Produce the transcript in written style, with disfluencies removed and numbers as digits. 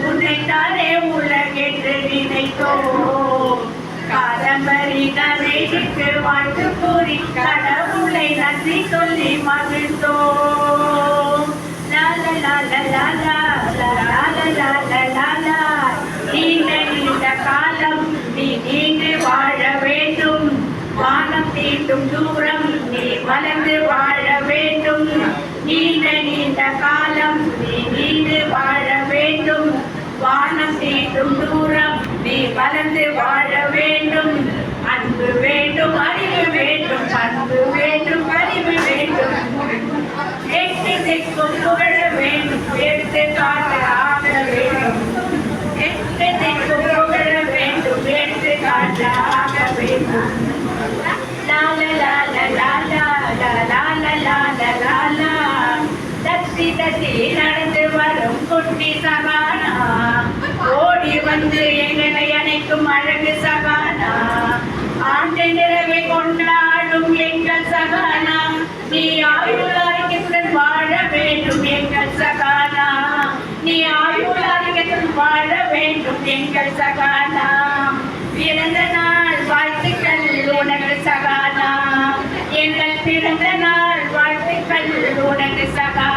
உன்னைத்தானே உலகென்று நினைத்தோம். காதம்பரிதனைக்கு வாழ்த்து கூறி கடவுளை நன்றி சொல்லி மகிழ்ந்தோம். நீண்ட காலம் நீ நீண்டு வாழ வேண்டும். வானம் தீண்டும் தூரம் நீ வளர்ந்து வாழ வேண்டும். நீண்ட காலம் நீ நீண்டு வாழ வேண்டும். வானம் தீண்டும் தூரம் நீ வளர்ந்து வாழ வேண்டும். அன்பு வேண்டும், அறிவு வேண்டும், பண்பு வேண்டும், அறிவு வேண்டும். எட்டு திக்கும் புகழ வேண்டும், எடுத்து காட்ட ஆக வேண்டும். எட்டு திக்கும் புகழ வேண்டும், எடுத்து காட்ட ஆக வேண்டும். தத்தி தத்தி நடந்து வரும் குட்டி சகானா, ஓடி வந்து எங்களை அணைக்கும் அழகு சகானா, ஆண்டு நிறைவை கொண்டாடும் எங்கள் சகானா, நீ ஆயுளாரிக்கத்துடன் வாழ வேண்டும் எங்கள் சகானா, நீ ஆயுளாரிக்கத்துடன் வாழ வேண்டும் எங்கள் சகானா. பிறந்த நாள் வாழ்த்துக்கள் உனக்கு சகானா, எங்கள் பிறந்த நாள் வாழ்த்துக்கள் உனக்கு சகானா.